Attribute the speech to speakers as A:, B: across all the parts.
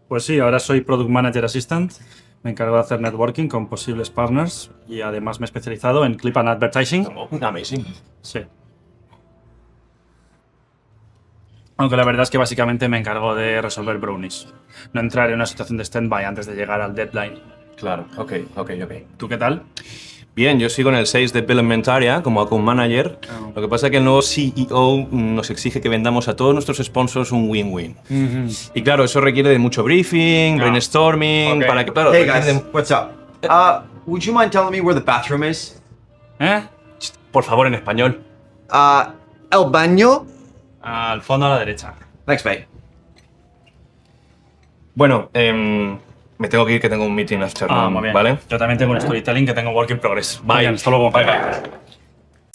A: Pues sí, ahora soy Product Manager Assistant. Me encargo de hacer networking con posibles partners y además me he especializado en Clip and Advertising.
B: Oh, amazing.
A: Sí. Aunque la verdad es que básicamente me encargo de resolver brownies. No entrar en una situación de stand-by antes de llegar al deadline.
B: Claro, ok.
A: ¿Tú qué tal?
B: Bien, yo sigo en el Sales Development Area como account manager.
A: Oh.
B: Lo que pasa es que el nuevo CEO nos exige que vendamos a todos nuestros sponsors un win-win. Y claro, eso requiere de mucho briefing, brainstorming,
A: Ok.
B: para que, claro,
C: Hey
B: requiere
C: guys,
B: de-
C: what's up? Would you mind telling me where the bathroom is?
A: ¿Eh?
B: Por favor, en español.
C: El baño?
A: Al fondo a la derecha.
C: Thanks, mate.
B: Bueno, me tengo que ir, que tengo un meeting afternoon,
A: Muy bien.
B: ¿vale?
A: Yo también tengo un storytelling que tengo work in progress.
B: Bye.
A: Muy bien, hasta luego.
B: Bye.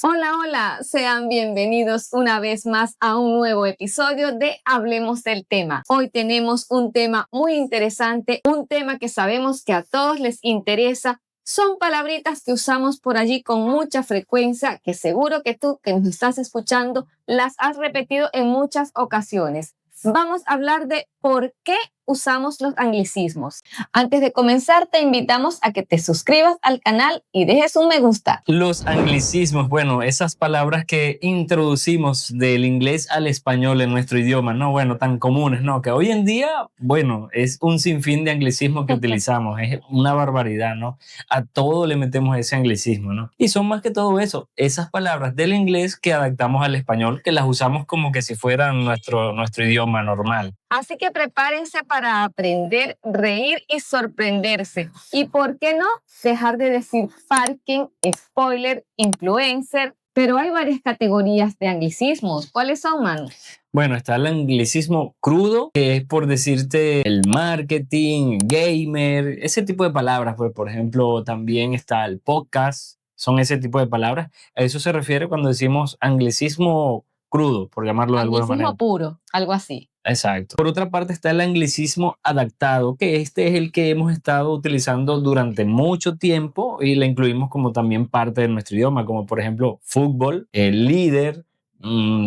D: Hola, sean bienvenidos una vez más a un nuevo episodio de Hablemos del Tema. Hoy tenemos un tema muy interesante, un tema que sabemos que a todos les interesa. Son palabritas que usamos por allí con mucha frecuencia, que seguro que tú que nos estás escuchando las has repetido en muchas ocasiones. Vamos a hablar de por qué usamos los anglicismos. Antes de comenzar, te invitamos a que te suscribas al canal y dejes un me gusta.
E: Los anglicismos, bueno, esas palabras que introducimos del inglés al español en nuestro idioma, ¿no? Bueno, tan comunes, ¿no? Que hoy en día, bueno, es un sinfín de anglicismos que utilizamos, es una barbaridad, ¿no? A todo le metemos ese anglicismo, ¿no? Y son más que todo eso, esas palabras del inglés que adaptamos al español, que las usamos como que si fueran nuestro idioma normal.
D: Así que prepárense para aprender, reír y sorprenderse. ¿Y por qué no dejar de decir parking, spoiler, influencer? Pero hay varias categorías de anglicismos. ¿Cuáles son, Manu?
E: Bueno, está el anglicismo crudo, que es por decirte el marketing, gamer, ese tipo de palabras. Pues, por ejemplo, también está el podcast, son ese tipo de palabras. A eso se refiere cuando decimos anglicismo crudo, por llamarlo de alguna manera.
D: Anglicismo puro, algo así.
E: Exacto. Por otra parte está el anglicismo adaptado, que este es el que hemos estado utilizando durante mucho tiempo y le incluimos como también parte de nuestro idioma, como por ejemplo fútbol, el líder,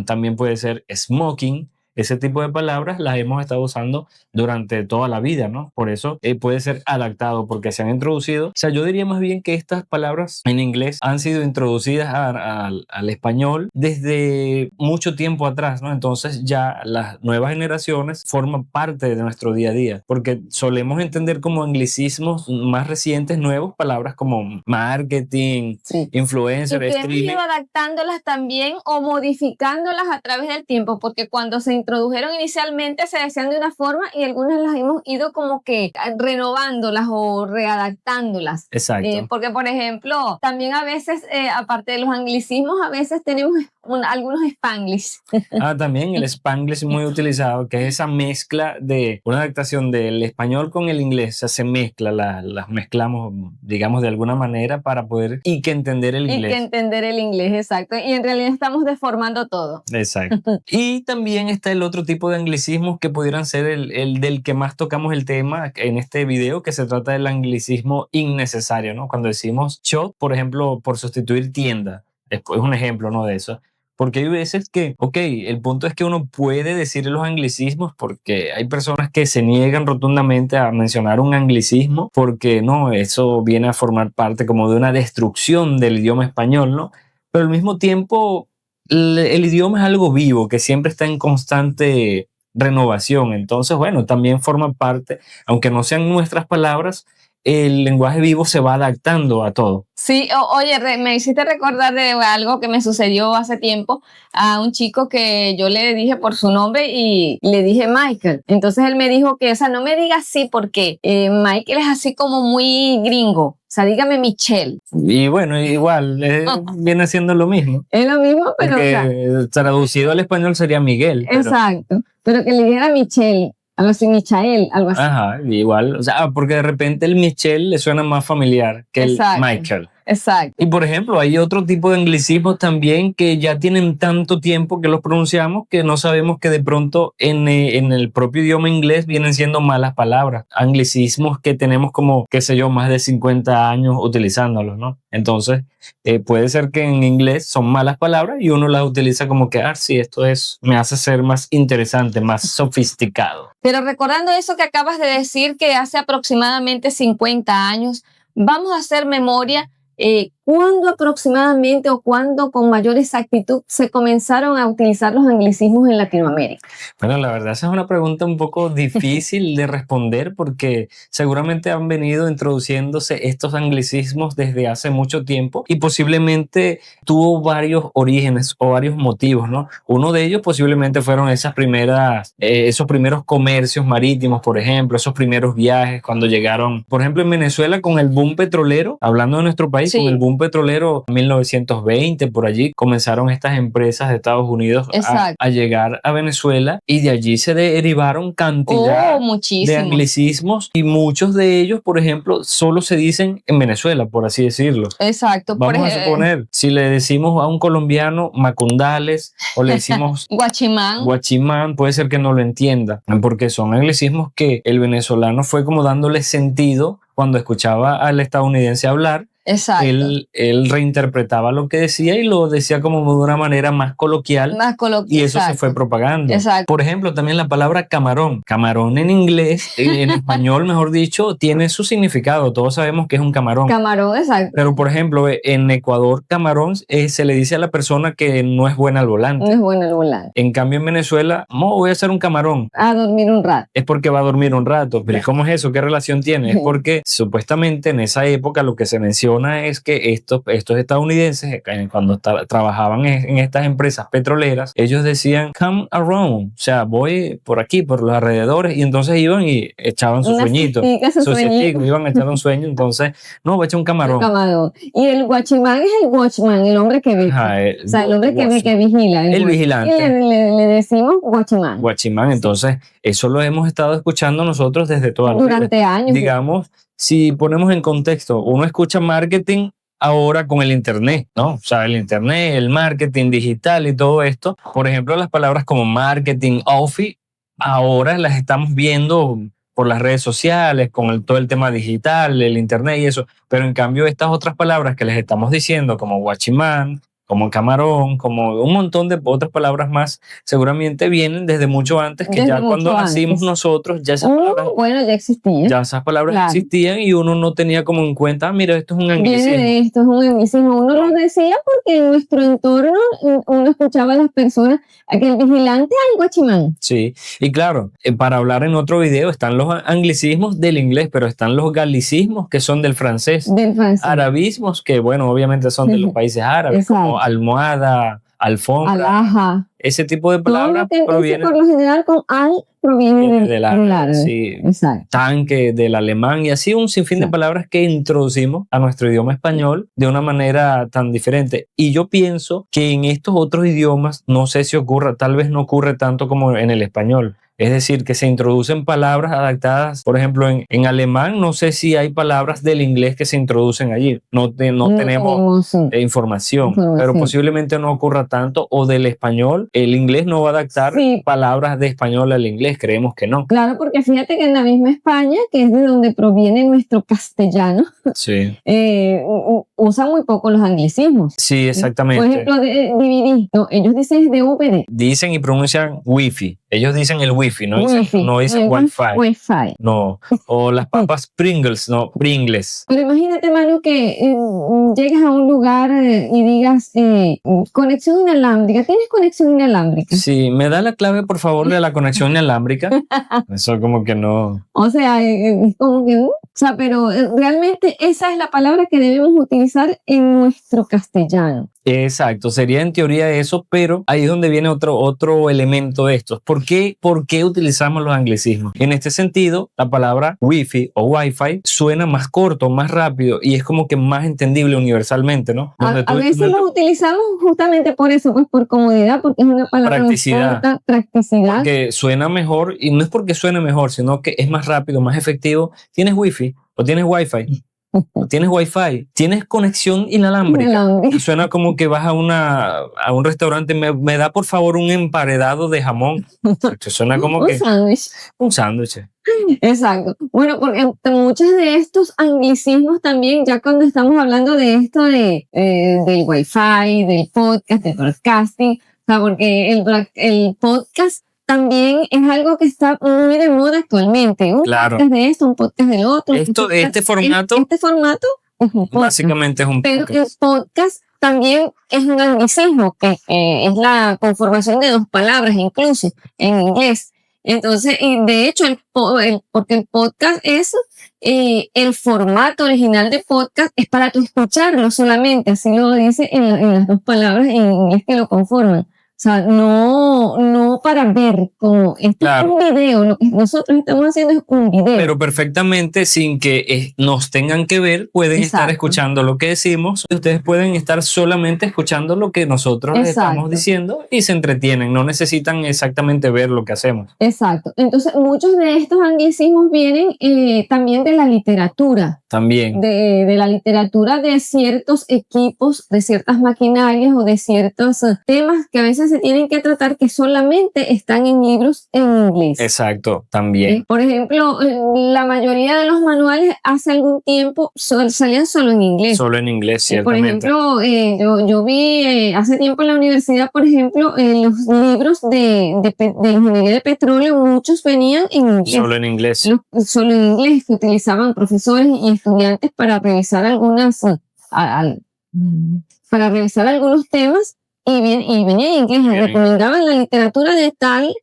E: también puede ser smoking. Ese tipo de palabras las hemos estado usando durante toda la vida, ¿no? Por eso puede ser adaptado porque se han introducido. O sea, yo diría más bien que estas palabras en inglés han sido introducidas al español desde mucho tiempo atrás, ¿no? Entonces ya las nuevas generaciones forman parte de nuestro día a día porque solemos entender como anglicismos más recientes, nuevos, palabras como marketing,
D: Sí.
E: influencer,
D: Y que hemos
E: streaming.
D: ido adaptándolas también o modificándolas a través del tiempo, porque cuando se introdujeron inicialmente se decían de una forma y algunas las hemos ido como que renovándolas o readaptándolas.
E: Exacto.
D: Porque, por ejemplo, también a veces, aparte de los anglicismos, a veces tenemos algunos spanglish.
E: También el Spanglish muy utilizado, que es esa mezcla de una adaptación del español con el inglés, se mezcla, las mezclamos, digamos, de alguna manera para poder y que entender el
D: Y
E: inglés.
D: que entender el inglés, exacto. Y en realidad estamos deformando todo.
E: Exacto. Y también está el otro tipo de anglicismos que pudieran ser el del que más tocamos el tema en este video, que se trata del anglicismo innecesario, ¿no? Cuando decimos shop, por ejemplo, por sustituir tienda, es un ejemplo, ¿no? De eso. Porque hay veces que, ok, el punto es que uno puede decir los anglicismos porque hay personas que se niegan rotundamente a mencionar un anglicismo porque no, eso viene a formar parte como de una destrucción del idioma español, ¿no? Pero al mismo tiempo el idioma es algo vivo que siempre está en constante renovación. Entonces, bueno, también forma parte, aunque no sean nuestras palabras, el lenguaje vivo se va adaptando a todo.
D: Sí, oye, me hiciste recordar de algo que me sucedió hace tiempo a un chico que yo le dije por su nombre y le dije Michael. Entonces él me dijo que, o sea, no me diga así porque Michael es así como muy gringo. O sea, dígame Michelle.
E: Y bueno, igual, viene siendo lo mismo.
D: Es lo mismo, pero o sea,
E: Porque traducido al español sería Miguel. Pero,
D: exacto. Pero que le dijera Michelle, algo así, Michael, algo así.
E: ajá, igual. O sea, porque de repente el Michelle le suena más familiar que el
D: Exacto.
E: Michael.
D: Exacto.
E: Y por ejemplo, hay otro tipo de anglicismos también que ya tienen tanto tiempo que los pronunciamos que no sabemos que de pronto en el propio idioma inglés vienen siendo malas palabras. Anglicismos que tenemos como, qué sé yo, más de 50 años utilizándolos, ¿no? Entonces, puede ser que en inglés son malas palabras y uno las utiliza como que, sí, me hace ser más interesante, más sofisticado.
D: Pero recordando eso que acabas de decir, que hace aproximadamente 50 años, vamos a hacer memoria. ¿Cuándo aproximadamente o cuándo con mayor exactitud se comenzaron a utilizar los anglicismos en Latinoamérica?
E: Bueno, la verdad esa es una pregunta un poco difícil de responder porque seguramente han venido introduciéndose estos anglicismos desde hace mucho tiempo y posiblemente tuvo varios orígenes o varios motivos, ¿no? Uno de ellos posiblemente fueron esos primeros comercios marítimos, por ejemplo, esos primeros viajes cuando llegaron, por ejemplo, en Venezuela con el boom petrolero, hablando de nuestro país,
D: Sí.
E: con el boom petrolero 1920, por allí comenzaron estas empresas de Estados Unidos a llegar a Venezuela y de allí se derivaron cantidad
D: muchísimo.
E: de anglicismos y muchos de ellos, por ejemplo, solo se dicen en Venezuela, por así decirlo.
D: Exacto.
E: Vamos a suponer, si le decimos a un colombiano macundales o le decimos guachimán, puede ser que no lo entienda, porque son anglicismos que el venezolano fue como dándole sentido cuando escuchaba al estadounidense hablar.
D: Exacto.
E: Él reinterpretaba lo que decía y lo decía como de una manera más coloquial. Y eso se fue propagando.
D: Exacto.
E: Por ejemplo, también la palabra camarón. Camarón en inglés, en español, mejor dicho, tiene su significado. Todos sabemos que es un camarón.
D: Camarón, exacto.
E: Pero, por ejemplo, en Ecuador, camarón se le dice a la persona que no es buena al volante.
D: No es buena al volante.
E: En cambio, en Venezuela, voy a hacer un camarón.
D: A dormir un rato.
E: Es porque va a dormir un rato. Pero ¿cómo es eso? ¿Qué relación tiene? Es porque supuestamente en esa época lo que se menciona es que estos estadounidenses, cuando trabajaban en estas empresas petroleras, ellos decían come around, o sea, voy por aquí, por los alrededores, y entonces iban y echaban su sueñito. Iban a echar un sueño, entonces, voy a echar un camarón.
D: Y el guachimán es el watchman, el hombre que ve. O sea, el hombre que vigila.
E: El vigilante.
D: Y le decimos guachimán.
E: Guachimán, entonces, eso lo hemos estado escuchando nosotros desde toda la vida.
D: Durante años.
E: Digamos, si ponemos en contexto, uno escucha marketing ahora con el internet, ¿no? O sea, el internet, el marketing digital y todo esto. Por ejemplo, las palabras como marketing, office, ahora las estamos viendo por las redes sociales, con todo el tema digital, el internet y eso. Pero en cambio, estas otras palabras que les estamos diciendo, como guachimán, como camarón, como un montón de otras palabras más, seguramente vienen desde mucho antes, que
D: desde
E: ya cuando
D: antes.
E: Nacimos nosotros, ya esas palabras,
D: ya existían.
E: Ya esas palabras existían y uno no tenía como en cuenta, mira, esto es un anglicismo.
D: Esto es un anglicismo. Uno lo decía porque en nuestro entorno uno escuchaba a las personas, a que el vigilante al guachimán.
E: Sí, y claro, para hablar en otro video están los anglicismos del inglés, pero están los galicismos que son del francés. Arabismos que, bueno, obviamente son de los países árabes, como almohada, alfombra,
D: alhaja.
E: Ese tipo de palabras
D: proviene por lo general con al proviene del árabe.
E: Sí. Tanque, del alemán y así un sinfín de palabras que introducimos a nuestro idioma español de una manera tan diferente. Y yo pienso que en estos otros idiomas, no sé si ocurra, tal vez no ocurre tanto como en el español. Es decir, que se introducen palabras adaptadas, por ejemplo, en alemán, no sé si hay palabras del inglés que se introducen allí. No tenemos información, pero posiblemente no ocurra tanto. O del español, el inglés no va a adaptar palabras de español al inglés, creemos que no.
D: Claro, porque fíjate que en la misma España, que es de donde proviene nuestro castellano, usan muy poco los anglicismos.
E: Sí, exactamente.
D: Por ejemplo, DVD. No, ellos dicen DVD.
E: Dicen y pronuncian wifi. Ellos dicen el wifi, no dicen wifi. No. O las papas Pringles, no, Pringles.
D: Pero imagínate, Manu, que llegas a un lugar y digas conexión inalámbrica. ¿Tienes conexión inalámbrica?
E: Sí, ¿me da la clave, por favor, de la conexión inalámbrica? Eso como que no.
D: O sea, es como que... pero realmente esa es la palabra que debemos utilizar en nuestro castellano.
E: Exacto, sería en teoría eso, pero ahí es donde viene otro elemento de estos. ¿Por qué utilizamos los anglicismos? En este sentido, la palabra wifi o wifi suena más corto, más rápido y es como que más entendible universalmente, ¿no?
D: A veces los utilizamos justamente por eso, pues por comodidad, porque es una palabra
E: practicidad.
D: Practicidad.
E: Que suena mejor y no es porque suene mejor, sino que es más rápido, más efectivo. ¿Tienes wifi o tienes wifi? tienes wifi, tienes conexión inalámbrica.
D: Inalámbrica.
E: Suena como que vas a un restaurante, me da por favor un emparedado de jamón. Suena como
D: Un
E: que
D: sándwich.
E: un sándwich.
D: Exacto. Bueno, porque muchos de estos anglicismos también, ya cuando estamos hablando de esto del wifi, del podcast, del broadcasting, o sea, porque el podcast también es algo que está muy de moda actualmente. Un
E: Claro.
D: podcast de esto, un podcast del otro.
E: Este formato
D: Este formato es un podcast.
E: básicamente es un
D: Pero el
E: podcast.
D: podcast también es un anglicismo, que es la conformación de dos palabras, incluso en inglés. Entonces, y de hecho, porque el podcast es, el formato original de podcast es para tú escucharlo solamente, así lo dice en las dos palabras en inglés que lo conforman. O sea, no para ver, como
E: Claro.
D: es un video, lo que nosotros estamos haciendo es un video.
E: Pero perfectamente sin que nos tengan que ver, pueden estar
D: Exacto.
E: escuchando lo que decimos. Ustedes pueden estar solamente escuchando lo que nosotros les
D: Exacto.
E: estamos diciendo y se entretienen. No necesitan exactamente ver lo que hacemos.
D: Exacto. Entonces, muchos de estos anglicismos vienen también de la literatura,
E: También.
D: de la literatura de ciertos equipos, de ciertas maquinarias o de ciertos temas que a veces se tienen que tratar que solamente están en libros en inglés.
E: Exacto, también.
D: Por ejemplo, la mayoría de los manuales hace algún tiempo salían solo en inglés.
E: Solo en inglés,
D: Por
E: ciertamente.
D: ejemplo, yo vi hace tiempo en la universidad, por ejemplo, los libros de ingeniería de petróleo, muchos venían en inglés.
E: Solo en inglés.
D: Solo en inglés, que utilizaban profesores y estudiantes para revisar para revisar algunos temas y venía en inglés.
E: Bien.
D: Recomendaban la literatura de tal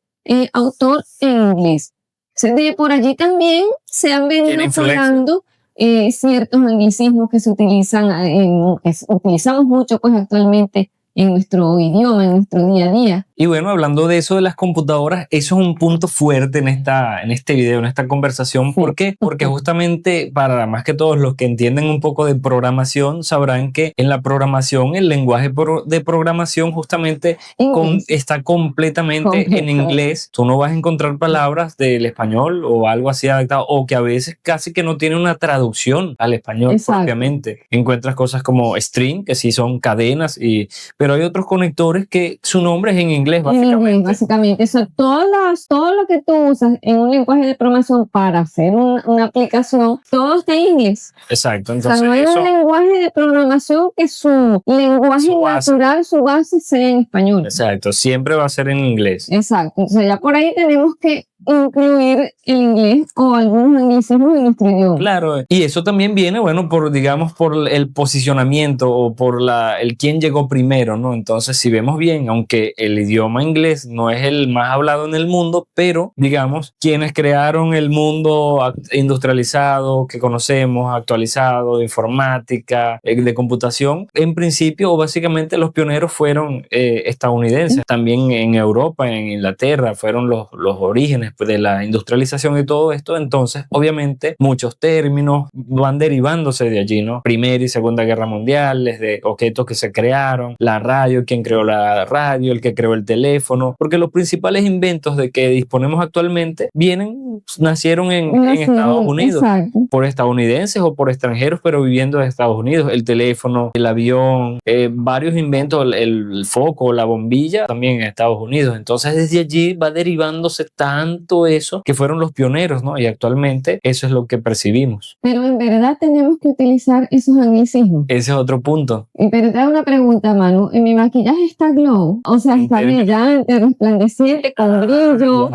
D: autor en inglés. O sea, de por allí también se han venido
E: Tiene influencia.
D: colando ciertos anglicismos que se utilizan, que utilizamos mucho pues actualmente en nuestro idioma, en nuestro día a día.
E: Y bueno, hablando de eso de las computadoras, eso es un punto fuerte en este video, en esta conversación.
D: Sí.
E: ¿Por qué? Porque justamente para más que todos los que entienden un poco de programación, sabrán que en la programación, el lenguaje de programación justamente
D: Inglés.
E: está completamente en inglés. Tú no vas a encontrar palabras del español o algo así adaptado, o que a veces casi que no tiene una traducción al español
D: Exacto.
E: propiamente. Encuentras cosas como string, que sí son cadenas, pero hay otros conectores que su nombre es en inglés,
D: En
E: básicamente.
D: inglés, básicamente. O sea, todo lo que tú usas en un lenguaje de programación para hacer una aplicación, todo está en inglés.
E: Exacto.
D: O
E: Entonces,
D: sea, no hay
E: eso,
D: un lenguaje de programación que su lenguaje
E: Su base.
D: natural, su base sea en español.
E: exacto, siempre va a ser en inglés.
D: Exacto. O sea, ya por ahí tenemos que incluir el inglés o algunos anglicismos en nuestro idioma.
E: Claro, y eso también viene, bueno, digamos, por el posicionamiento o por el quién llegó primero, ¿no? Entonces, si vemos bien, aunque el idioma inglés no es el más hablado en el mundo, pero, digamos, quienes crearon el mundo industrializado que conocemos, actualizado, de informática, de computación, en principio o básicamente los pioneros fueron estadounidenses. También en Europa, en Inglaterra, fueron los orígenes de la industrialización y todo esto. Entonces, obviamente, muchos términos van derivándose de allí, ¿no? Primera y Segunda Guerra Mundial, desde objetos que se crearon, la radio, quién creó la radio, el que creó el teléfono, porque los principales inventos de que disponemos actualmente nacieron en Estados Unidos.
D: Exacto.
E: Por estadounidenses o por extranjeros, pero viviendo en Estados Unidos. El teléfono, el avión, varios inventos, el foco, la bombilla, también en Estados Unidos. Entonces, desde allí va derivándose tanto eso que fueron los pioneros, ¿no? Y actualmente eso es lo que percibimos.
D: Pero en verdad tenemos que utilizar esos anglicismos.
E: Ese es otro punto.
D: Pero te hago una pregunta, Manu. ¿En mi maquillaje está glow? O sea, está brillante, resplandeciente, con brillo.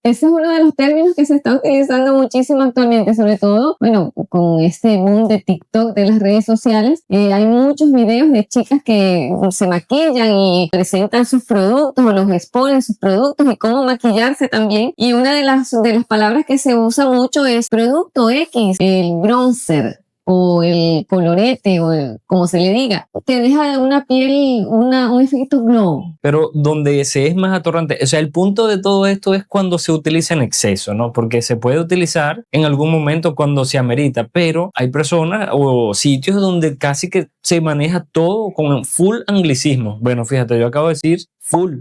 D: Ese es uno de los términos que se está utilizando muchísimo actualmente, sobre todo, bueno, con este boom de TikTok, de las redes sociales. Hay muchos videos de chicas que se maquillan y presentan sus productos o los exponen sus productos y cómo maquillarse también. Y una de las palabras que se usa mucho es producto X, el bronzer o el colorete o como se le diga, te deja una piel, un efecto glow.
E: Pero donde se es más atorrante, o sea, el punto de todo esto es cuando se utiliza en exceso, ¿no? Porque se puede utilizar en algún momento cuando se amerita, pero hay personas o sitios donde casi que se maneja todo con full anglicismo. Bueno, fíjate, yo acabo de decir full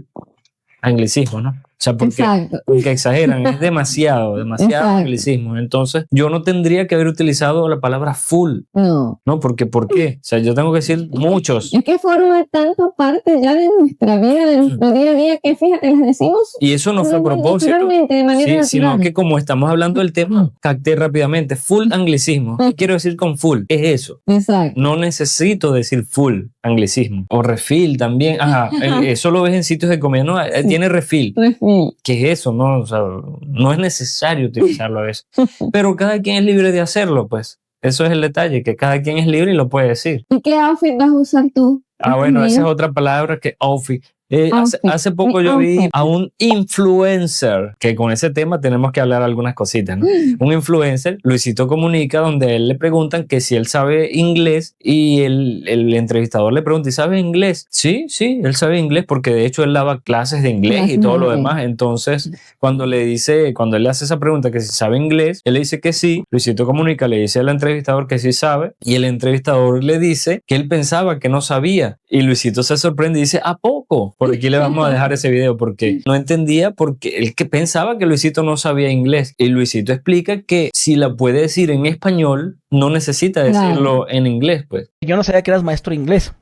E: anglicismo, ¿no? O sea,
D: Exacto.
E: porque exageran, es demasiado
D: Exacto.
E: anglicismo. Entonces, yo no tendría que haber utilizado la palabra full,
D: No.
E: ¿no? Porque, ¿por qué? O sea, yo tengo que decir muchos.
D: Es que forma tanto parte ya de nuestra vida, de nuestro día a día, que fíjate, las decimos
E: Y eso no fue a propósito.
D: naturalmente, de manera
E: Sí, sino
D: natural.
E: que como estamos hablando del tema, capté rápidamente. Full anglicismo. ¿Qué quiero decir con full? Es eso.
D: Exacto.
E: No necesito decir full anglicismo. O refill también. Ajá, eso lo ves en sitios de comida. No, tiene refill.
D: Refill.
E: ¿Qué es eso? No, o sea, no es necesario utilizarlo a veces. Pero cada quien es libre de hacerlo, pues. Eso es el detalle, que cada quien es libre y lo puede decir.
D: ¿Y qué outfit vas a usar tú?
E: Ah, bueno, esa es
D: Amigo.
E: otra palabra que outfit.
D: Outfit.
E: Hace poco
D: Mi
E: yo vi
D: outfit.
E: a un influencer, que con ese tema tenemos que hablar algunas cositas, ¿no? Un influencer, Luisito Comunica, donde a él le preguntan que si él sabe inglés y el entrevistador le pregunta, ¿y sabe inglés? Sí, él sabe inglés porque de hecho él daba clases de inglés y todo lo demás. Entonces, cuando él le hace esa pregunta que si sabe inglés, él le dice que sí, Luisito Comunica le dice al entrevistador que sí sabe y el entrevistador le dice que él pensaba que no sabía y Luisito se sorprende y dice, ¿a poco? Por aquí le vamos a dejar ese video porque no entendía porque él que pensaba que Luisito no sabía inglés y Luisito explica que si la puede decir en español no necesita decirlo en inglés, pues.
F: Yo no sabía que eras maestro de inglés.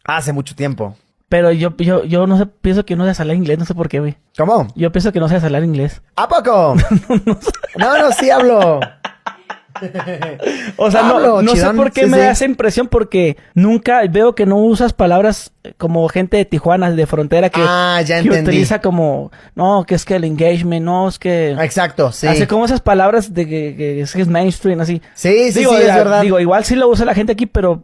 G: Hace mucho tiempo.
F: Pero yo no sé, pienso que no sabes hablar inglés, no sé por qué, güey.
G: ¿Cómo?
F: Yo pienso que no sabes hablar inglés.
G: ¿A poco? No, sí hablo.
F: O sea,
G: Hablo,
F: no sé
G: chidón.
F: por qué
G: Sí,
F: me
G: sí.
F: da esa impresión porque nunca veo que no usas palabras como gente de Tijuana, de frontera, que,
G: Ya
F: que
G: entendí.
F: utiliza como, no, que es que el engagement, no, es que...
G: Exacto, sí.
F: Hace como esas palabras de que es mainstream, así.
G: Sí,
F: digo,
G: es verdad.
F: Digo, igual sí lo usa la gente aquí, pero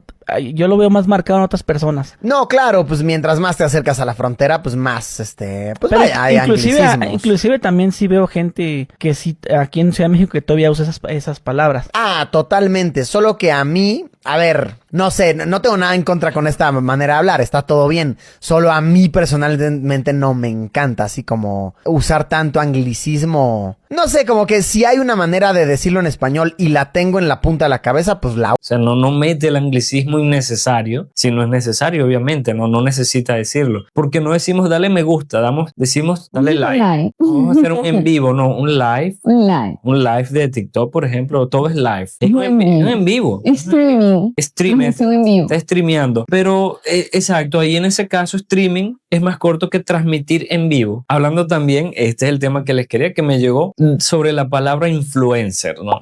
F: yo lo veo más marcado en otras personas.
G: No, claro, pues mientras más te acercas a la frontera, pues más, pues
F: Pero
G: vaya, hay anglicismos.
F: inclusive también sí veo gente que sí, aquí en Ciudad de México, que todavía usa esas palabras.
G: Ah, totalmente. Solo que a mí, a ver, no sé, no tengo nada en contra con esta manera de hablar, está todo bien. Solo a mí personalmente no me encanta, así como usar tanto anglicismo. No sé, como que si hay una manera de decirlo en español y la tengo en la punta de la cabeza, pues la...
E: O sea, no mete el anglicismo innecesario, si no es necesario, obviamente, no necesita decirlo. Porque no decimos dale me gusta, decimos dale like. Vamos a hacer un en vivo, no, un live.
D: Un live.
E: Un live de TikTok, por ejemplo, todo es live. Es
D: Un
E: en vivo.
D: Streaming.
E: Streamer.
D: Ajá, en vivo.
E: Está streameando. Pero, exacto, ahí en ese caso, streaming es más corto que transmitir en vivo. Hablando también, este es el tema que les quería, que me llegó sobre la palabra influencer, ¿no?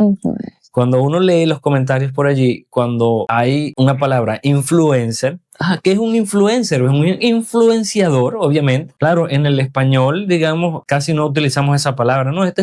E: Cuando uno lee los comentarios por allí, cuando hay una palabra influencer, ¿qué es un influencer? Es un influenciador, obviamente. Claro, en el español, digamos, casi no utilizamos esa palabra. No, es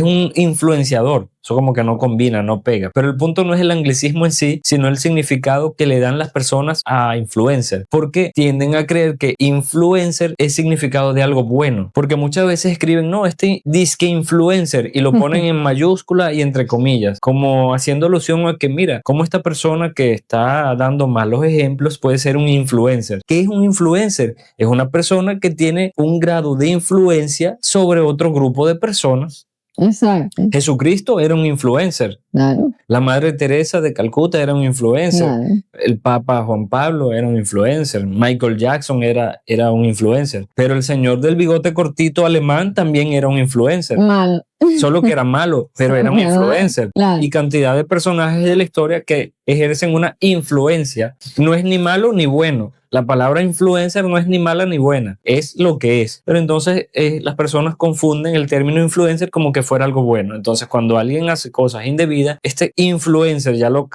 E: un influenciador. Eso como que no combina, no pega. Pero el punto no es el anglicismo en sí, sino el significado que le dan las personas a influencer. Porque tienden a creer que influencer es significado de algo bueno. Porque muchas veces escriben, no, este disque influencer, y lo ponen en mayúscula y entre comillas, como haciendo alusión a que, mira, cómo esta persona que está dando malos ejemplos puede ser un influencer. ¿Qué es un influencer? Es una persona que tiene un grado de influencia sobre otro grupo de personas.
D: Exacto.
E: Jesucristo era un influencer.
D: Claro.
E: La Madre Teresa de Calcuta era un influencer.
D: Claro.
E: El Papa Juan Pablo era un influencer. Michael Jackson era un influencer. Pero el señor del bigote cortito alemán también era un influencer.
D: Malo.
E: Solo que era malo, pero era un influencer.
D: Claro.
E: Y cantidad de personajes de la historia que ejercen una influencia. No es ni malo ni bueno. La palabra influencer no es ni mala ni buena, es lo que es. Pero entonces las personas confunden el término influencer como que fuera algo bueno. Entonces cuando alguien hace cosas indebidas, este influencer ya lo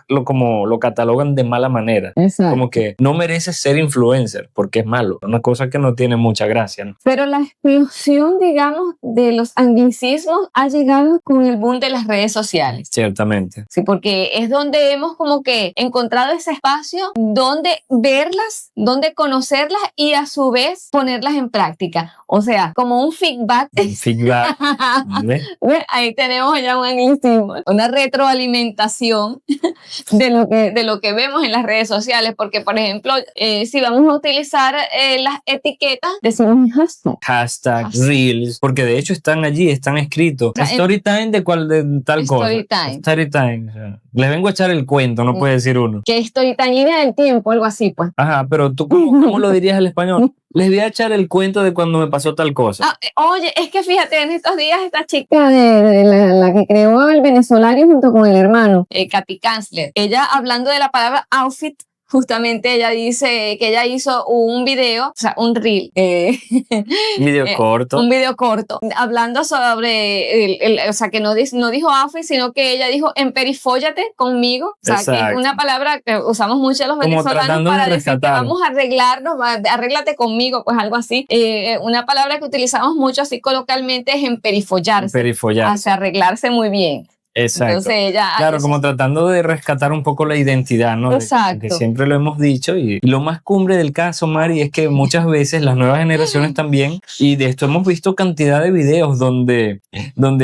E: catalogan de mala manera.
D: Exacto.
E: Como que no merece ser influencer porque es malo. Una cosa que no tiene mucha gracia, ¿no?
D: Pero la explosión, digamos, de los anglicismos ha llegado con el boom de las redes sociales.
E: Ciertamente.
D: Sí, porque es donde hemos como que encontrado ese espacio donde verlas, donde conocerlas y a su vez ponerlas en práctica. O sea, como un feedback.
E: Feedback. ¿Ves?
D: Ahí tenemos ya un anglicismo, una retroalimentación de lo que vemos en las redes sociales. Porque, por ejemplo, si vamos a utilizar las etiquetas, decimos hashtag.
E: Hashtag, reels, porque de hecho están allí, están escritos. cuento.
D: sea,
E: Story time de tal cosa.
D: Story time.
E: Story time. O sea, les vengo a echar el cuento, no puede decir uno.
D: Que estoy tan línea del tiempo, algo así, pues.
E: Ajá, pero tú, ¿cómo lo dirías al español? Les voy a echar el cuento de cuando me pasó tal cosa.
D: Ah, oye, es que fíjate, en estos días esta chica de la que creó el venezolano junto con el hermano, Katy Kanzler, ella hablando de la palabra outfit, justamente ella dice que ella hizo un video, o sea, un reel,
E: Un video corto.
D: un video corto, hablando sobre, o sea, que no dijo outfit, sino que ella dijo emperifóllate conmigo, o sea, que es
E: Exacto.
D: una palabra que usamos mucho los
E: Como
D: venezolanos
E: tratando de
D: para decir que
E: rescatar.
D: vamos a arreglarnos, arréglate conmigo, pues algo así. Una palabra que utilizamos mucho así coloquialmente es emperifollarse,
E: Perifollar.
D: hacia arreglarse muy bien.
E: Exacto.
D: Entonces ella...
E: Claro, como tratando de rescatar un poco la identidad, ¿no?
D: Exacto.
E: Que siempre lo hemos dicho. Y lo más cumbre del caso, Mari, es que muchas veces las nuevas generaciones también, y de esto hemos visto cantidad de videos donde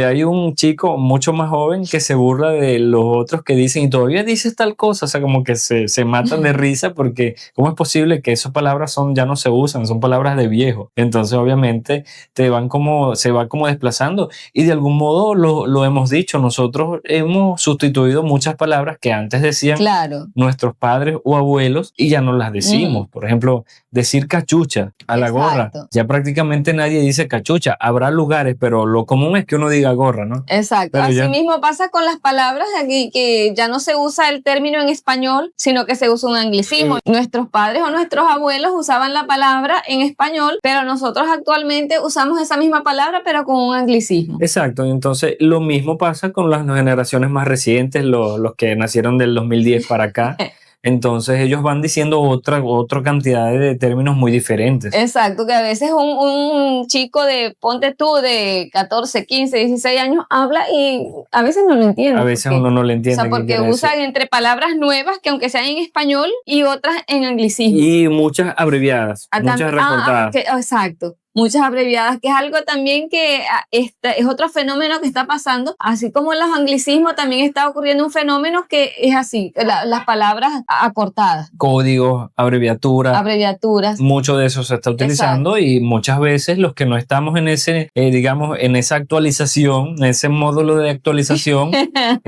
E: hay un chico mucho más joven que se burla de los otros que dicen, y todavía dices tal cosa, o sea, como que se matan de risa porque ¿cómo es posible que esas palabras ya no se usan, son palabras de viejo? Entonces, obviamente, se va como desplazando. Y de algún modo lo hemos dicho, nosotros hemos sustituido muchas palabras que antes decían
D: Claro.
E: nuestros padres o abuelos y ya no las decimos. Por ejemplo, decir cachucha a la gorra.
D: Exacto.
E: Ya prácticamente nadie dice cachucha. Habrá lugares, pero lo común es que uno diga gorra, ¿no?
D: Exacto.
E: Pero
D: Así
E: ya-
D: mismo pasa con las palabras de aquí, que ya no se usa el término en español, sino que se usa un anglicismo. Nuestros padres o nuestros abuelos usaban la palabra en español, pero nosotros actualmente usamos esa misma palabra, pero con un anglicismo.
E: Exacto, y entonces lo mismo pasa con las generaciones más recientes, los que nacieron del 2010 para acá. Entonces ellos van diciendo otra cantidad de términos muy diferentes.
D: Exacto, que a veces un chico ponte tú, de 14, 15, 16 años, habla y a veces no lo entiende.
E: A veces
D: porque-
E: uno no le
D: O
E: entiende.
D: sea,
E: qué
D: porque
E: quiere
D: usan
E: decir.
D: entre palabras nuevas que aunque sean en español y otras en anglicismo.
E: Y muchas abreviadas, muchas recortadas.
D: Exacto. Muchas abreviadas, que es algo también que es otro fenómeno que está pasando, así como en los anglicismos también está ocurriendo un fenómeno que es así, las palabras acortadas,
E: Códigos, abreviaturas.
D: abreviaturas.
E: Mucho de eso se está utilizando y muchas veces los que no estamos en ese, digamos, en esa actualización, en ese módulo de actualización,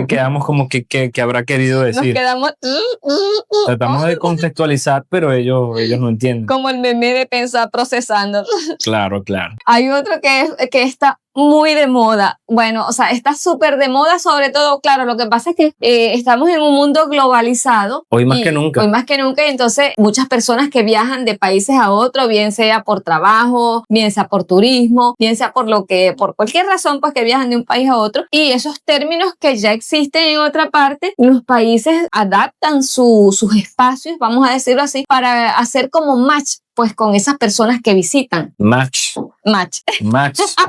E: quedamos como que habrá querido
D: Nos
E: decir.
D: quedamos
E: Tratamos de contextualizar, pero ellos no entienden.
D: como el meme de pensar procesando.
E: Claro, claro.
D: Hay otro que está muy de moda. Bueno, o sea, está súper de moda, sobre todo, claro, lo que pasa es que estamos en un mundo globalizado.
E: Hoy más que nunca.
D: Hoy más que nunca, y entonces muchas personas que viajan de países a otros, bien sea por trabajo, bien sea por turismo, bien sea por cualquier razón, pues que viajan de un país a otro, y esos términos que ya existen en otra parte, los países adaptan sus espacios, vamos a decirlo así, para hacer como match pues con esas personas que visitan.
E: Match.
D: Match.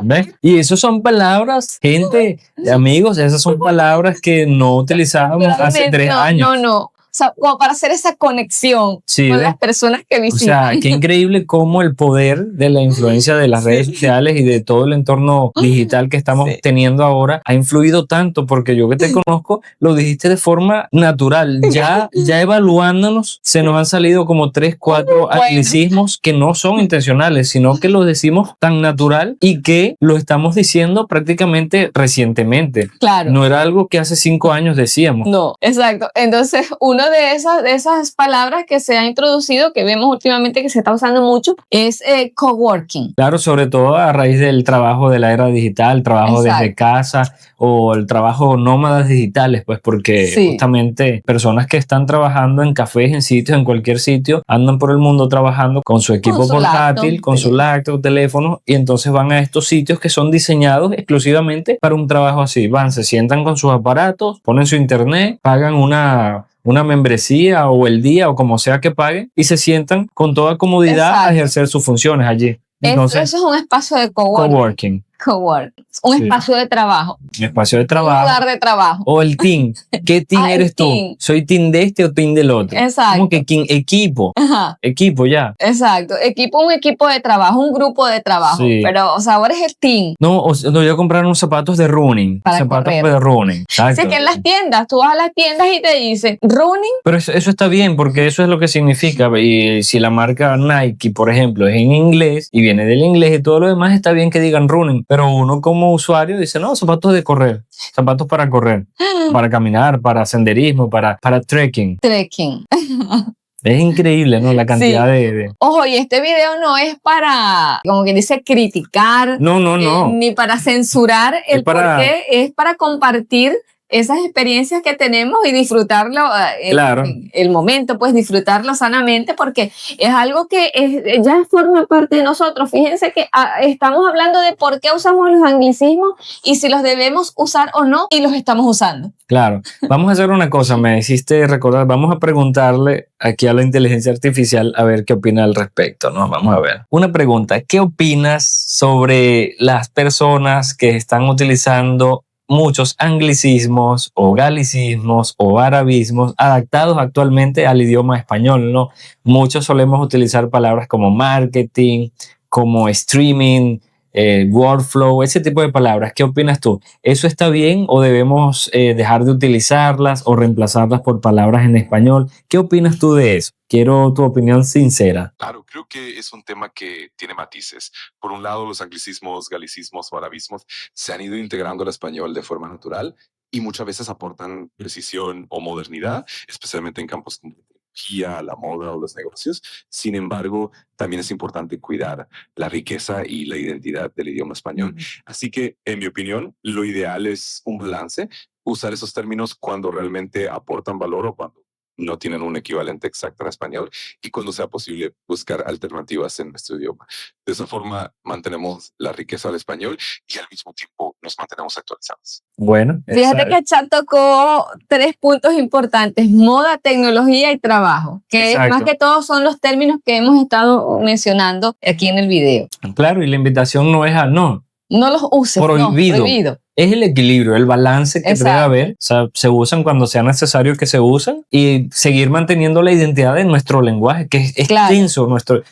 E: ¿Ves? Y esas son palabras, gente, amigos, esas son palabras que no utilizábamos hace 3 años.
D: No. O sea, como para hacer esa conexión
E: Sí,
D: con
E: ¿ves?
D: las personas que
E: O
D: visitan.
E: sea, qué increíble cómo el poder de la influencia de las redes sociales y de todo el entorno digital que estamos teniendo ahora ha influido tanto, porque yo que te conozco, lo dijiste de forma natural. Ya evaluándonos, se nos han salido como 3, 4 anglicismos que no son intencionales, sino que lo decimos tan natural y que lo estamos diciendo prácticamente recientemente.
D: Claro.
E: No era algo que hace 5 años decíamos.
D: No, exacto. Entonces, una de esas palabras que se ha introducido, que vemos últimamente que se está usando mucho, es coworking.
E: Claro, sobre todo a raíz del trabajo de la era digital, trabajo
D: Exacto.
E: desde casa o el trabajo nómadas digitales, pues porque
D: Sí.
E: justamente personas que están trabajando en cafés, en sitios, en cualquier sitio, andan por el mundo trabajando con su equipo
D: su
E: portátil,
D: laptop,
E: con
D: sí.
E: su laptop, teléfono, y entonces van a estos sitios que son diseñados exclusivamente para un trabajo así. Van, se sientan con sus aparatos, ponen su internet, pagan una membresía o el día o como sea que paguen y se sientan con toda comodidad a
D: Exacto.
E: ejercer sus funciones allí. Entonces,
D: Eso es un espacio de coworking.
E: coworking,
D: Un
E: Sí.
D: espacio de trabajo.
E: un espacio de
D: Un
E: trabajo.
D: lugar de trabajo.
E: O el team. ¿Qué team
D: Ah, el
E: eres tú?
D: team.
E: ¿Soy team de este o team del otro?
D: Exacto.
E: Como que equipo.
D: Ajá.
E: Equipo ya.
D: Exacto. Un equipo de trabajo, un grupo de trabajo.
E: Sí.
D: Pero, o sea, ahora es el team.
E: No, no, yo comprar unos zapatos de running.
D: Para
E: Zapatos
D: correr.
E: de running. Exacto.
D: Así que en las tiendas, tú vas a las tiendas y te dicen running.
E: Pero eso está bien porque eso es lo que significa. Y si la marca Nike, por ejemplo, es en inglés y viene del inglés y todo lo demás, está bien que digan running. pero uno como usuario dice, no, zapatos de correr, zapatos para correr, para caminar, para senderismo, para trekking.
D: Trekking.
E: Es increíble, ¿no? La cantidad
D: Sí.
E: de...
D: Ojo, y este video no es para, como que dice, criticar,
E: No, no, no.
D: ni para censurar el
E: para-
D: porqué, es para compartir esas experiencias que tenemos y disfrutarlo,
E: Claro.
D: el momento, pues disfrutarlo sanamente, porque es algo que ya forma parte de nosotros. Fíjense que estamos hablando de por qué usamos los anglicismos y si los debemos usar o no, y los estamos usando.
E: Claro. Vamos a hacer una cosa, me hiciste recordar, vamos a preguntarle aquí a la inteligencia artificial a ver qué opina al respecto, ¿no? Vamos a ver. Una pregunta, ¿qué opinas sobre las personas que están utilizando muchos anglicismos o galicismos o arabismos adaptados actualmente al idioma español, ¿no? Muchos solemos utilizar palabras como marketing, como streaming, workflow, ese tipo de palabras. ¿Qué opinas tú? ¿Eso está bien o debemos dejar de utilizarlas o reemplazarlas por palabras en español? ¿Qué opinas tú de eso? Quiero tu opinión sincera.
H: Claro, creo que es un tema que tiene matices. Por un lado, los anglicismos, galicismos o arabismos se han ido integrando al español de forma natural y muchas veces aportan precisión o modernidad, especialmente en campos como la tecnología, la moda o los negocios. Sin embargo, también es importante cuidar la riqueza y la identidad del idioma español. Así que, en mi opinión, lo ideal es un balance, usar esos términos cuando realmente aportan valor o cuando no tienen un equivalente exacto en español y cuando sea posible buscar alternativas en nuestro idioma. De esa forma mantenemos la riqueza del español y al mismo tiempo nos mantenemos actualizados.
E: Bueno,
D: Fíjate que Chat tocó 3 puntos importantes: moda, tecnología y trabajo, que
E: Exacto.
D: más que todo son los términos que hemos estado mencionando aquí en el video.
E: claro, y la invitación no es a no,
D: No los uses,
E: Prohibido.
D: no, prohibido.
E: es el equilibrio, el balance que
D: Exacto.
E: debe haber. O sea, se usan cuando sea necesario que se usen y seguir manteniendo la identidad de nuestro lenguaje, que es
D: Claro.
E: extenso.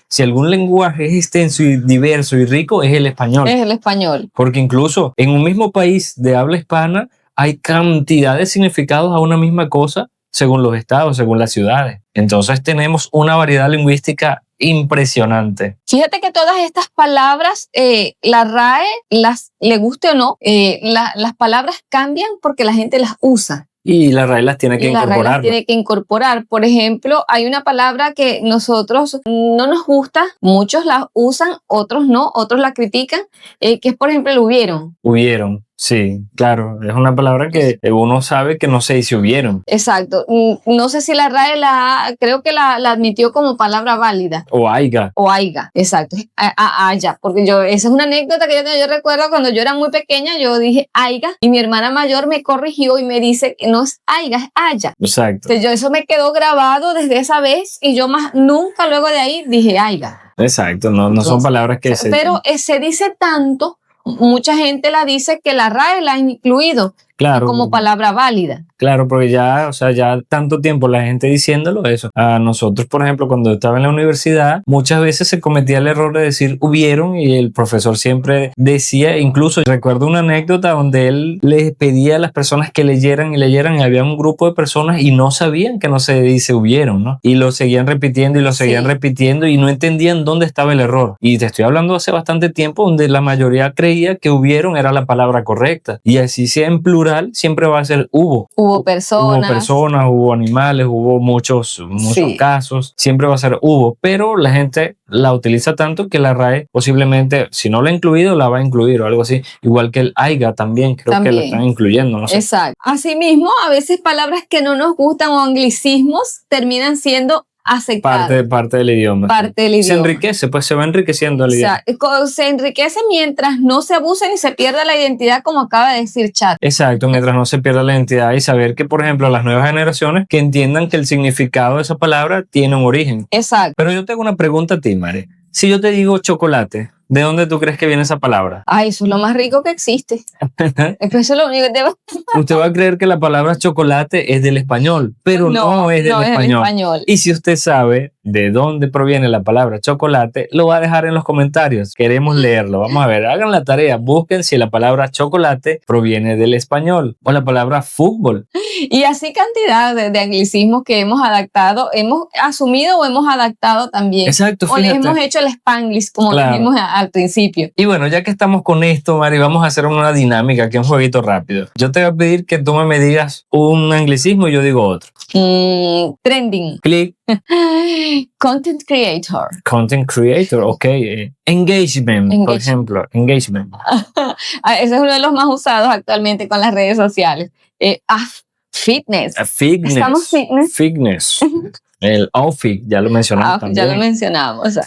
E: Si algún lenguaje es extenso y diverso y rico, es el español.
D: Es el español.
E: Porque incluso en un mismo país de habla hispana hay cantidad de significados a una misma cosa según los estados, según las ciudades. Entonces tenemos una variedad lingüística impresionante.
D: Fíjate que todas estas palabras, la RAE, le guste o no, las palabras cambian porque la gente las usa.
E: Y la RAE las tiene que
D: Y la RAE las
E: incorporar.
D: tiene que incorporar. Por ejemplo, hay una palabra que nosotros no nos gusta, muchos la usan, otros no, otros la critican, que es, por ejemplo, el hubieron.
E: Hubieron. Sí, claro. Es una palabra que uno sabe que no se dice hubieron.
D: Exacto. No sé si la RAE creo que la admitió como palabra válida.
E: O aiga.
D: O aiga, exacto, haya, porque esa es una anécdota que yo recuerdo cuando yo era muy pequeña, yo dije aiga y mi hermana mayor me corrigió y me dice que no es aiga, es haya.
E: Exacto.
D: Entonces eso me quedó grabado desde esa vez y yo más nunca luego de ahí dije aiga.
E: Exacto. No son palabras que se...
D: Pero se dice tanto, mucha gente la dice que la RAE la ha incluido
E: Claro.
D: como palabra válida.
E: Claro, porque ya, o sea, ya tanto tiempo la gente diciéndolo eso. A nosotros, por ejemplo, cuando estaba en la universidad, muchas veces se cometía el error de decir hubieron y el profesor siempre decía, incluso recuerdo una anécdota donde él les pedía a las personas que leyeran y había un grupo de personas y no sabían que no se dice hubieron, ¿no? Y lo seguían repitiendo y lo seguían
D: Sí.
E: repitiendo y no entendían dónde estaba el error. Y te estoy hablando hace bastante tiempo donde la mayoría creía que hubieron era la palabra correcta. Y así sea en plural, siempre va a ser hubo.
D: Hubo personas.
E: Hubo animales, hubo muchos
D: Sí.
E: casos, siempre va a ser hubo, pero la gente la utiliza tanto que la RAE posiblemente, si no la ha incluido, la va a incluir o algo así, igual que el aiga también, creo que
D: También.
E: la están incluyendo, no sé.
D: Exacto. Asimismo, a veces palabras que no nos gustan o anglicismos terminan siendo aceptadas.
E: Parte del idioma.
D: Parte del
E: Se
D: idioma.
E: enriquece, pues se va enriqueciendo el
D: O
E: idioma.
D: sea, se enriquece mientras no se abuse ni se pierda la identidad, como acaba de decir Chat.
E: Exacto, mientras no se pierda la identidad y saber que, por ejemplo, las nuevas generaciones que entiendan que el significado de esa palabra tiene un origen.
D: Exacto.
E: Pero yo tengo una pregunta a ti, Mari. Si yo te digo chocolate, ¿de dónde tú crees que viene esa palabra?
D: Ay, eso es lo más rico que existe. Eso es lo único que te
E: Usted va a creer que la palabra chocolate es del español, pero no es del
D: no
E: español.
D: Es español.
E: Y si usted sabe de dónde proviene la palabra chocolate, lo va a dejar en los comentarios. Queremos leerlo. Vamos a ver, hagan la tarea, busquen si la palabra chocolate proviene del español o la palabra fútbol.
D: Y así cantidad de anglicismos que hemos adaptado, hemos asumido o hemos adaptado también.
E: Exacto,
D: O le
E: fíjate.
D: hemos hecho el Spanglish, como
E: Claro.
D: dijimos al principio.
E: Y bueno, ya que estamos con esto, Mari, vamos a hacer una dinámica, que es un jueguito rápido. Yo te voy a pedir que tú me digas un anglicismo y yo digo otro.
D: Trending.
E: Click.
D: Content creator.
E: Content creator, ok. Engagement, por ejemplo. Engagement.
D: Ese es uno de los más usados actualmente con las redes sociales. Fitness.
E: Fitness.
D: ¿Estamos fitness?
E: Fitness. El outfit, ya lo mencionamos también.
D: Ya lo mencionamos.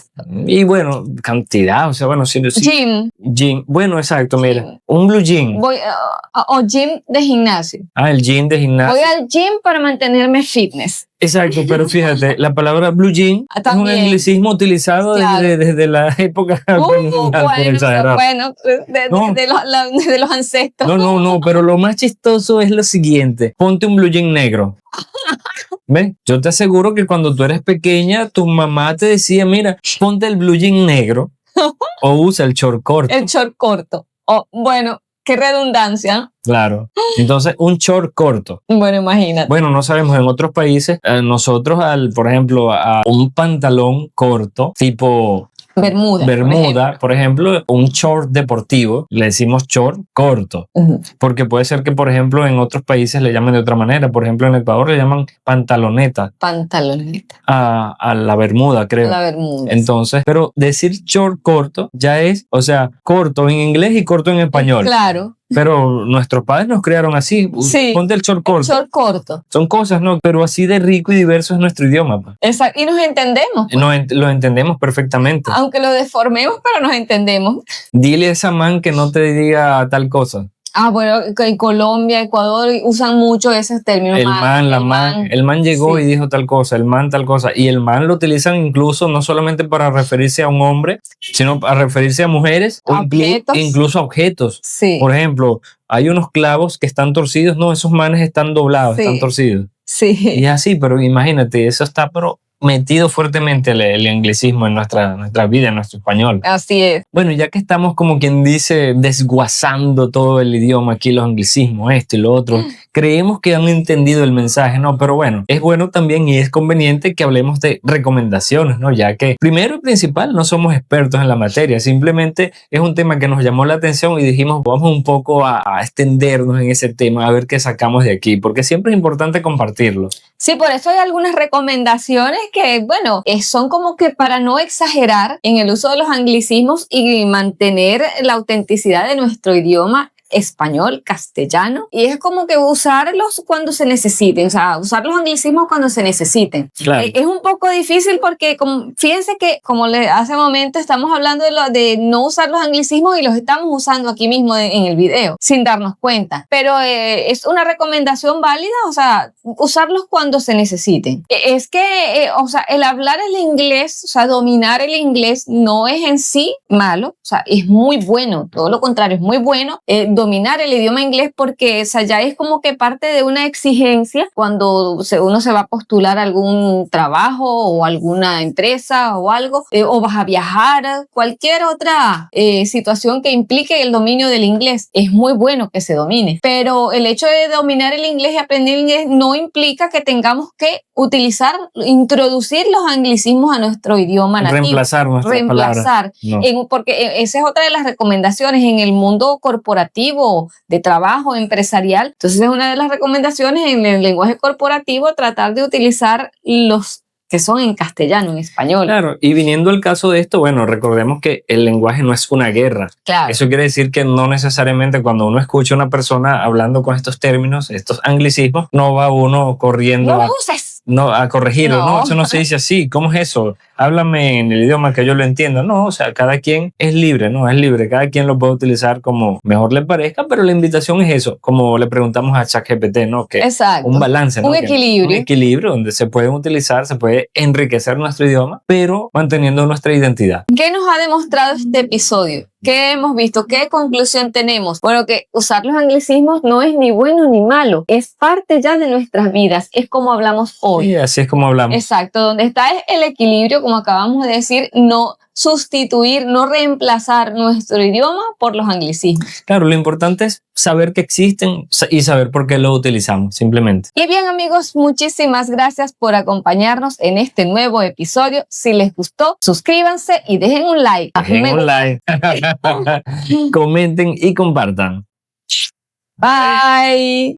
E: Y bueno, cantidad, o sea, bueno, sí.
D: Gym.
E: Gym. Bueno, exacto, mira.
D: Gym.
E: Un blue jean.
D: O gym de gimnasio.
E: El gym de gimnasio.
D: Voy al gym para mantenerme fitness.
E: Exacto, pero fíjate, la palabra blue jean es un anglicismo utilizado desde la época
D: de los ancestros.
E: No, pero lo más chistoso es lo siguiente. Ponte un blue jean negro. ¿Ves? Yo te aseguro que cuando tú eres pequeña, tu mamá te decía, mira, ponte el blue jean negro o usa el short corto.
D: El short corto. Bueno, qué redundancia, ¿no?
E: Claro. Entonces, un short corto.
D: Bueno, imagínate.
E: Bueno, no sabemos, en otros países, nosotros, por ejemplo, a un pantalón corto, tipo
D: Bermuda,
E: por ejemplo, un short deportivo, le decimos short corto. Porque puede ser que, por ejemplo, en otros países le llamen de otra manera. Por ejemplo, en Ecuador le llaman pantaloneta. A la bermuda, creo.
D: La bermuda.
E: Entonces, pero decir short corto ya es, o sea, corto en inglés y corto en español.
D: Claro.
E: Pero nuestros padres nos crearon así.
D: Sí.
E: Ponte el short corto.
D: El short corto.
E: Son cosas, ¿no? Pero así de rico y diverso es nuestro idioma. Pues.
D: Exacto. Y nos entendemos. Pues.
E: Lo entendemos perfectamente.
D: Aunque lo deformemos, pero nos entendemos.
E: Dile a esa man que no te diga tal cosa.
D: Bueno, en Colombia, Ecuador usan mucho esos términos.
E: El man llegó y dijo tal cosa, el man tal cosa. Y el man lo utilizan incluso no solamente para referirse a un hombre, sino para referirse a mujeres o incluso a objetos.
D: Sí.
E: Por ejemplo, hay unos clavos que están torcidos. No, esos manes están doblados, están torcidos.
D: Sí.
E: Y es así, pero imagínate, eso está metido fuertemente el anglicismo en nuestra vida, en nuestro español.
D: Así es.
E: Bueno, ya que estamos como quien dice desguazando todo el idioma aquí, los anglicismos, esto y lo otro, creemos que han entendido el mensaje, ¿no? Pero bueno, es bueno también y es conveniente que hablemos de recomendaciones, ¿no? Ya que primero y principal no somos expertos en la materia, simplemente es un tema que nos llamó la atención y dijimos vamos un poco a extendernos en ese tema, a ver qué sacamos de aquí, porque siempre es importante compartirlo.
D: Sí, por eso hay algunas recomendaciones que, bueno, son como que para no exagerar en el uso de los anglicismos y mantener la autenticidad de nuestro idioma español, castellano, y es como que usarlos cuando se necesiten, o sea, usar los anglicismos cuando se necesiten.
E: Claro.
D: Es un poco difícil porque fíjense que como hace un momento estamos hablando de no usar los anglicismos y los estamos usando aquí mismo en el video sin darnos cuenta, pero es una recomendación válida, o sea, usarlos cuando se necesiten. Es que, o sea, el hablar el inglés, o sea, dominar el inglés no es en sí malo, o sea, es muy bueno, todo lo contrario, es muy bueno dominar el idioma inglés porque esa ya es como que parte de una exigencia cuando uno se va a postular a algún trabajo o alguna empresa o algo, o vas a viajar, cualquier otra situación que implique el dominio del inglés. Es muy bueno que se domine, pero el hecho de dominar el inglés y aprender inglés no implica que tengamos que introducir los anglicismos a nuestro idioma nativo.
E: Reemplazar nuestras palabras. No.
D: Porque esa es otra de las recomendaciones en el mundo corporativo, de trabajo empresarial. Entonces es una de las recomendaciones en el lenguaje corporativo, tratar de utilizar los que son en castellano, en español.
E: Claro, y viniendo al caso de esto, bueno, recordemos que el lenguaje no es una guerra.
D: Claro.
E: Eso quiere decir que no necesariamente cuando uno escucha a una persona hablando con estos términos, estos anglicismos, no va uno corriendo a corregirlo. No, eso no se dice así. ¿Cómo es eso? Háblame en el idioma que yo lo entienda. No, o sea, cada quien es libre, ¿no? Es libre. Cada quien lo puede utilizar como mejor le parezca, pero la invitación es eso, como le preguntamos a ChatGPT, ¿no? Que
D: exacto.
E: Un balance, ¿no?
D: Un equilibrio.
E: Un equilibrio donde se pueden utilizar, se puede enriquecer nuestro idioma, pero manteniendo nuestra identidad.
D: ¿Qué nos ha demostrado este episodio? ¿Qué hemos visto? ¿Qué conclusión tenemos? Bueno, que usar los anglicismos no es ni bueno ni malo, es parte ya de nuestras vidas, es como hablamos hoy.
E: Sí, así es como hablamos.
D: Exacto, donde está el equilibrio, como acabamos de decir, no sustituir, no reemplazar nuestro idioma por los anglicismos.
E: Claro, lo importante es saber que existen y saber por qué lo utilizamos, simplemente.
D: Y bien, amigos, muchísimas gracias por acompañarnos en este nuevo episodio. Si les gustó, suscríbanse y dejen un like. A mí
E: Dejen
D: me
E: un
D: gusta.
E: like, comenten y compartan.
D: Bye.